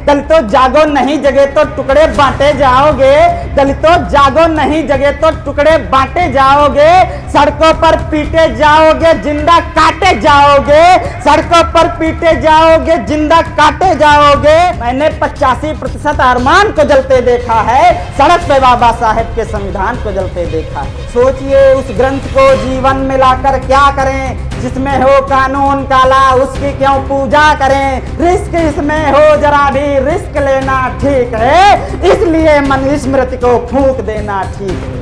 दलितों जागो नहीं जगे तो टुकड़े बांटे जाओगे, दलितों जागो नहीं जगे तो टुकड़े बांटे जाओगे, सड़कों पर पीटे जाओगे जिंदा काटे जाओगे, सड़कों पर पीटे जाओगे जिंदा काटे जाओगे। मैंने 85% अरमान को जलते देखा है, सड़क पे बाबा साहेब के संविधान को जलते देखा है। सोचिए उस ग्रंथ को जीवन में लाकर क्या करें, जिसमें हो कानून काला उसकी क्यों पूजा करें, रिस्क इसमें हो जरा भी रिस्क लेना ठीक है, इसलिए मनुस्मृति को फूंक देना ठीक है।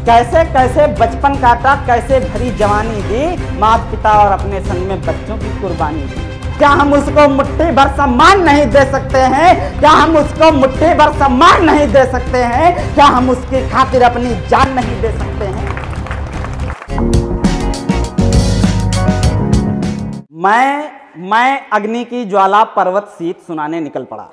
कैसे कैसे बचपन काटा, कैसे भरी जवानी दी, माता पिता और अपने संग में बच्चों की कुर्बानी दी। क्या हम उसको मुट्ठी भर सम्मान नहीं दे सकते हैं? क्या हम उसको मुट्ठी भर सम्मान नहीं दे सकते हैं? क्या हम उसकी खातिर अपनी जान नहीं दे सकते हैं? मैं अग्नि की ज्वाला पर्वत शीत सुनाने निकल पड़ा।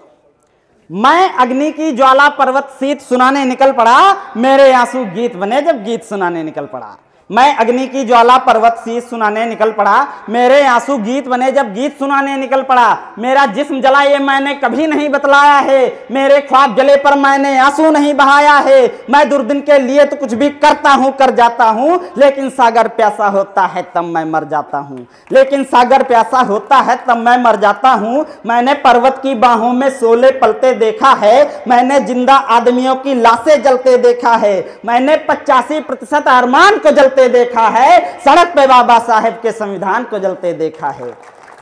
मैं अग्नि की ज्वाला पर्वत शीत सुनाने निकल पड़ा, मेरे आंसू गीत बने जब गीत सुनाने निकल पड़ा। मैं अग्नि की ज्वाला पर्वत शीत सुनाने निकल पड़ा, मेरे आंसू गीत बने जब गीत सुनाने निकल पड़ा। मेरा जिस्म जला ये मैंने कभी नहीं बतलाया है, मेरे ख्वाब जले पर मैंने आंसू नहीं बहाया है। मैं दुर्दिन के लिए तो कुछ भी करता हूँ कर जाता हूँ, लेकिन सागर प्यासा होता है तब मैं मर जाता हूँ, लेकिन सागर प्यासा होता है तब मैं मर जाता हूँ। मैंने पर्वत की बाहों में शोले पलते देखा है, मैंने जिंदा आदमियों की लाशें जलते देखा है, मैंने 85% अरमान को जलते देखा है, सड़क पे बाबा साहेब के संविधान को जलते देखा है।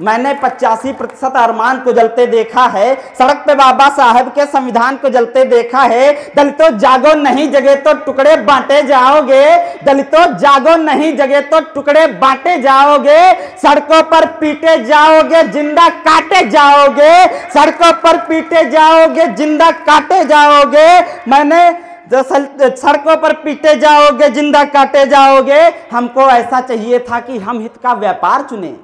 मैंने 85% अरमान को जलते देखा है, सड़क पे बाबा साहेब के संविधान को जलते देखा है। दलितों जागो नहीं जगे तो टुकड़े बांटे जाओगे, दलितों जागो नहीं जगे तो टुकड़े बांटे जाओगे, सड़कों पर पीटे जाओगे जिंदा काटे जाओगे, सड़कों पर पीटे जाओगे जिंदा काटे जाओगे। मैंने सड़कों पर पीटे जाओगे जिंदा काटे जाओगे। हमको ऐसा चाहिए था कि हम हित का व्यापार चुने,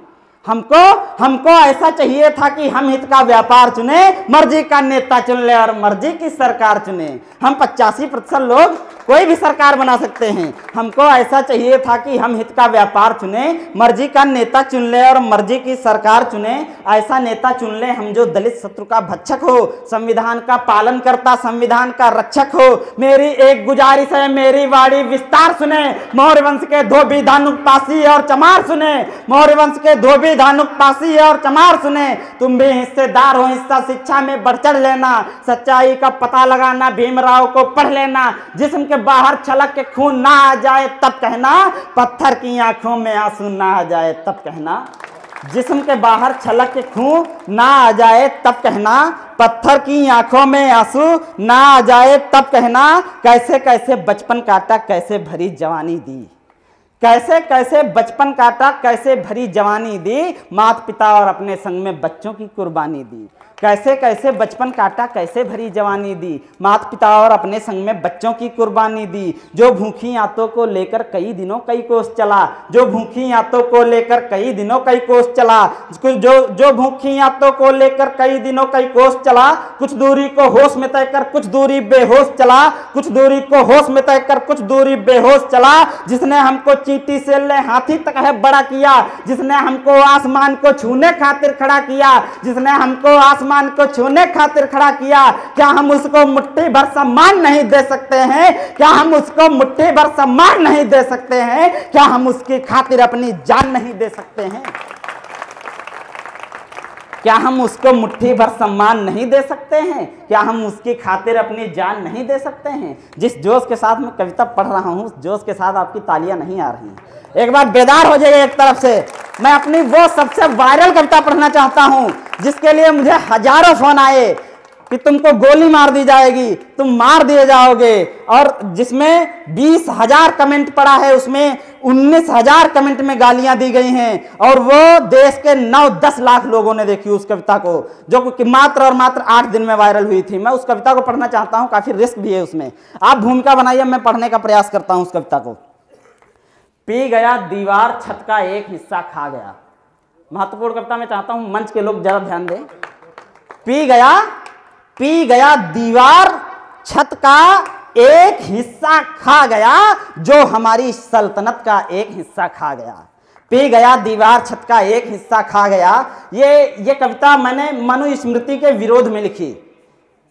हमको ऐसा चाहिए था कि हम हित का व्यापार चुने, मर्जी का नेता चुन ले और मर्जी की सरकार चुने। हम 85% लोग कोई भी सरकार बना सकते हैं, हमको ऐसा चाहिए था कि हम हित का व्यापार चुने, मर्जी का नेता चुन ले और मर्जी की सरकार चुने। ऐसा नेता चुन ले हम जो दलित शत्रु का भक्षक हो, संविधान का पालन करता, संविधान का रक्षक हो। मेरी एक गुजारिश है, मेरी वाणी विस्तार सुने, मौर्य वंश के धोबी धानुक पासी और चमार सुने, मौर्य वंश के धोबी धानुक पासी और चमार सुने। तुम भी हिस्सेदार हो, हिस्सा शिक्षा में बढ़ चढ़ लेना, सच्चाई का पता लगाना, भीमराव को पढ़ लेना। जिस्म के बाहर छलक के खून ना आ जाए तब कहना, पत्थर की आंखों में आंसू ना आ जाए तब कहना। जिस्म के बाहर छलक के खून ना आ जाए तब कहना, पत्थर की आंखों में आंसू ना आ जाए तब कहना। कैसे कैसे बचपन काटा, कैसे भरी जवानी दी, कैसे कैसे बचपन काटा, कैसे भरी जवानी दी, माता पिता और अपने संग में बच्चों की कुर्बानी दी। कैसे कैसे बचपन काटा, कैसे भरी जवानी दी, माता पिता और अपने संग में बच्चों की कुर्बानी दी। जो भूखी आंतों को लेकर कई दिनों कई कोस चला, जो भूखी आंतों को लेकर कई दिनों कई कोस चला, जो भूखी आंतों को लेकर कई दिनों कई कोस चला। कुछ दूरी को होश में तय कर कुछ दूरी बेहोश चला, कुछ दूरी को होश में तय कर कुछ दूरी बेहोश चला। जिसने हमको चींटी से ले हाथी तक है बड़ा किया, जिसने हमको आसमान को छूने खातिर खड़ा किया, जिसने हमको आसमान को छूने खातिर खड़ा किया। क्या हम उसको मुट्ठी भर सम्मान नहीं दे सकते हैं? क्या हम उसको मुट्ठी भर सम्मान नहीं दे सकते हैं? क्या हम उसकी खातिर अपनी जान नहीं दे सकते हैं? क्या हम उसको मुट्ठी भर सम्मान नहीं दे सकते हैं? क्या हम उसकी खातिर अपनी जान नहीं दे सकते हैं? जिस जोश के साथ मैं कविता पढ़ रहा हूँ, उस जोश के साथ आपकी तालियां नहीं आ रही हैं। एक बार बेदार हो जाइए। एक तरफ से मैं अपनी वो सबसे वायरल कविता पढ़ना चाहता हूँ जिसके लिए मुझे हजारों फोन आए कि तुमको गोली मार दी जाएगी, तुम मार दिए जाओगे, और जिसमें 20,000 कमेंट पड़ा है, उसमें 19,000 कमेंट में गालियां दी गई हैं, और वो देश के 9-10 लाख लोगों ने देखी उस कविता को, जो कि मात्र और मात्र 8 दिन में वायरल हुई थी। मैं उस कविता को पढ़ना चाहता हूं, काफी रिस्क भी है उसमें। आप भूमिका बनाइए, मैं पढ़ने का प्रयास करता हूं उस कविता को। पी गया दीवार छत का एक हिस्सा खा गया। महत्वपूर्ण कविता मैं चाहता हूं मंच के लोग जरा ध्यान दें। पी गया दीवार छत का एक हिस्सा खा गया, जो हमारी सल्तनत का एक हिस्सा खा गया। पी गया दीवार छत का एक हिस्सा खा गया। ये कविता मैंने मनुस्मृति के विरोध में लिखी।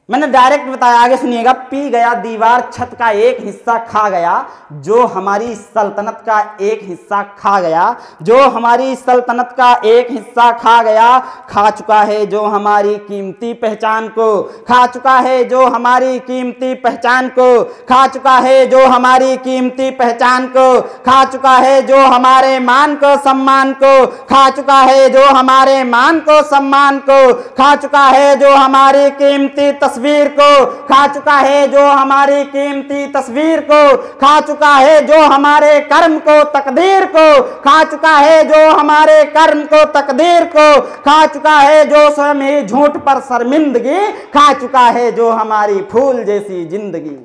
मैंने डायरेक्ट बताया, आगे सुनिएगा। पी गया दीवार छत का एक हिस्सा खा गया, जो हमारी सल्तनत का एक हिस्सा खा गया, जो हमारी सल्तनत का एक हिस्सा खा गया। खा चुका है जो हमारी कीमती पहचान को, खा चुका है जो हमारी कीमती पहचान को, खा चुका है जो हमारी कीमती पहचान को, खा चुका है जो हमारे मान को सम्मान को, खा चुका है जो हमारे मान को सम्मान को, खा चुका है जो हमारी कीमती तस्वीर को, खा चुका है जो हमारी कीमती तस्वीर को, खा चुका है जो हमारे कर्म को तकदीर को, खा चुका है जो हमारे कर्म को तकदीर को, खा चुका है जो स्वयं ही झूठ पर शर्मिंदगी, खा चुका है जो हमारी फूल जैसी जिंदगी,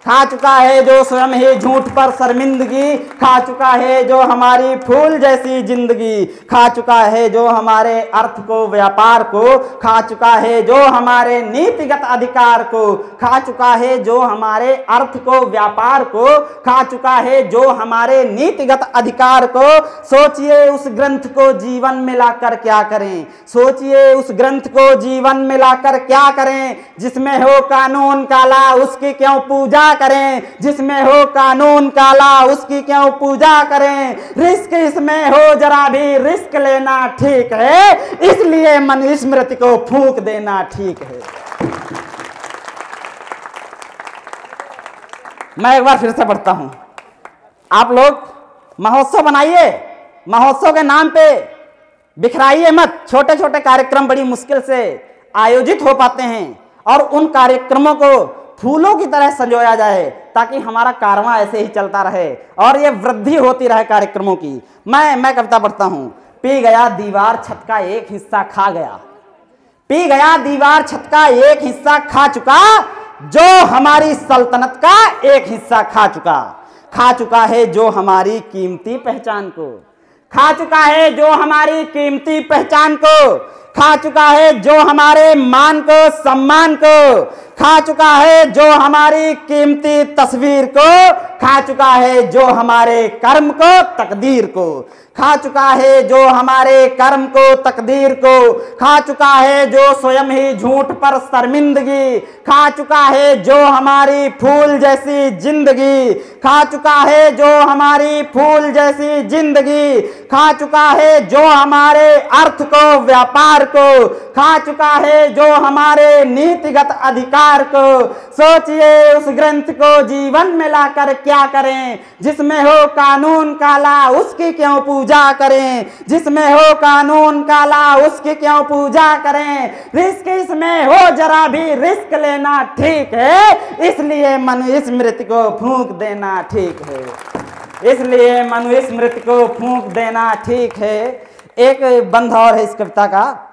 खा चुका है जो स्वयं ही झूठ पर शर्मिंदगी, खा चुका है जो हमारी फूल जैसी जिंदगी, खा चुका है जो हमारे अर्थ को व्यापार को, खा चुका है जो हमारे नीतिगत अधिकार को, खा चुका है जो हमारे अर्थ को व्यापार को, खा चुका है जो हमारे नीतिगत अधिकार को। सोचिए उस ग्रंथ को जीवन में लाकर क्या करें, सोचिए उस ग्रंथ को जीवन में लाकर क्या करें। जिसमें हो कानून काला उसकी क्यों पूजा करें, जिसमें हो कानून काला उसकी क्यों पूजा करें। रिस्क इसमें हो जरा भी रिस्क लेना ठीक है, इसलिए मनुस्मृति को फूंक देना ठीक है। मैं एक बार फिर से पढ़ता हूं। आप लोग महोत्सव बनाइए, महोत्सव के नाम पे बिखराइए मत। छोटे छोटे कार्यक्रम बड़ी मुश्किल से आयोजित हो पाते हैं और उन कार्यक्रमों को फूलों की तरह सजोया जाए ताकि हमारा कारवां ऐसे ही चलता रहे और ये वृद्धि होती रहे कार्यक्रमों की। मैं कविता पढ़ता हूं। पी गया दीवार छत का एक हिस्सा खा गया, पी गया दीवार छत का एक हिस्सा खा चुका, जो हमारी सल्तनत का एक हिस्सा खा चुका। खा चुका है जो हमारी कीमती पहचान को, खा चुका है जो हमारी कीमती पहचान को, खा चुका है जो हमारे मान को सम्मान को, खा चुका है जो हमारी कीमती तस्वीर को, खा चुका है जो हमारे कर्म को तकदीर को, खा चुका है जो हमारे कर्म को तकदीर को, खा चुका है जो स्वयं ही झूठ पर शर्मिंदगी, खा चुका है जो हमारी फूल जैसी जिंदगी, खा चुका है जो हमारी फूल जैसी जिंदगी, खा चुका है जो हमारे अर्थ को व्यापार को, खा चुका है जो हमारे नीतिगत अधिकार को। सोचिए उस ग्रंथ को जीवन में लाकर क्या करें, जिसमें हो कानून काला उसकी क्यों पूजा करें, जिसमें हो कानून काला उसकी क्यों पूजा करें। रिस्क इसमें हो जरा भी रिस्क लेना ठीक है, इसलिए मनुस्मृति को फूंक देना ठीक है, इसलिए मनुस्मृति को फूंक देना ठीक है। एक बंध और है इस कविता का।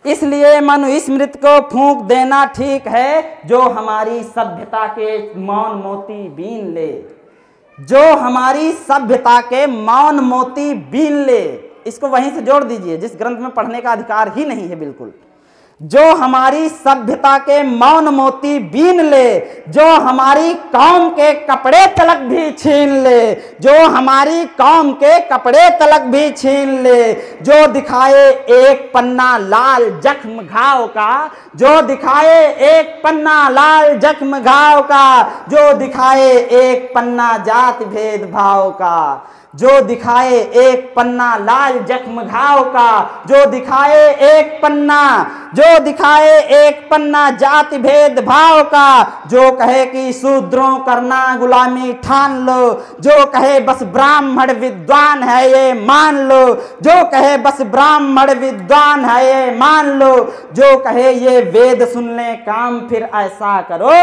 इसलिए मनुस्मृति को फूंक देना ठीक है, जो हमारी सभ्यता के मौन मोती बीन ले, जो हमारी सभ्यता के मौन मोती बीन ले। इसको वहीं से जोड़ दीजिए, जिस ग्रंथ में पढ़ने का अधिकार ही नहीं है बिल्कुल। जो हमारी सभ्यता के मौन मोती बीन ले, जो हमारी कौम के कपड़े तलक भी छीन ले, जो हमारी कौम के कपड़े तलक भी छीन ले, जो दिखाए एक पन्ना लाल जख्म घाव का, जो दिखाए एक पन्ना लाल जख्म घाव का, जो दिखाए एक पन्ना जाति भेदभाव का, जो दिखाए एक पन्ना लाल जख्म घाव का, जो दिखाए एक पन्ना, जो दिखाए एक पन्ना जाति भेदभाव का, जो कहे कि शूद्रों करना गुलामी ठान लो, जो कहे बस ब्राह्मण विद्वान है ये मान लो, जो कहे बस ब्राह्मण विद्वान है ये मान लो, जो कहे ये वेद सुन ले काम फिर ऐसा करो,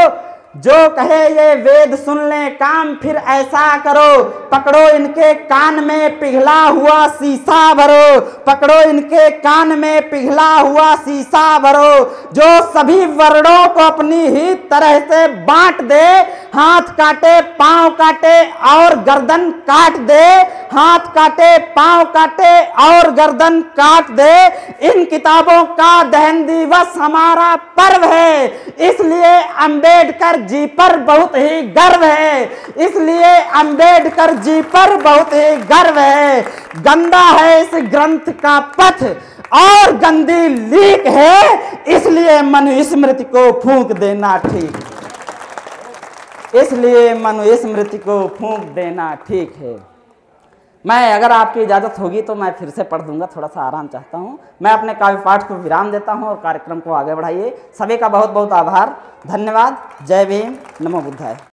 जो कहे ये वेद सुन ले काम फिर ऐसा करो। पकड़ो इनके कान में पिघला हुआ शीशा भरो, पकड़ो इनके कान में पिघला हुआ शीशा भरो, जो सभी वर्णों को अपनी ही तरह से बांट दे, हाथ काटे पांव काटे और गर्दन काट दे, हाथ काटे पांव काटे और गर्दन काट दे। इन किताबों का दहन दिवस हमारा पर्व है, इसलिए अंबेडकर जी पर बहुत ही गर्व है, इसलिए अंबेडकर जी पर बहुत ही गर्व है। गंदा है इस ग्रंथ का पथ और गंदी लीक है, इसलिए मनुस्मृति को फूंक देना ठीक है, इसलिए मनुस्मृति को फूंक देना ठीक है। मैं अगर आपकी इजाज़त होगी तो मैं फिर से पढ़ दूंगा, थोड़ा सा आराम चाहता हूं। मैं अपने काव्य पाठ को विराम देता हूं और कार्यक्रम को आगे बढ़ाइए। सभी का बहुत बहुत आभार, धन्यवाद। जय भीम, नमो बुद्धाय।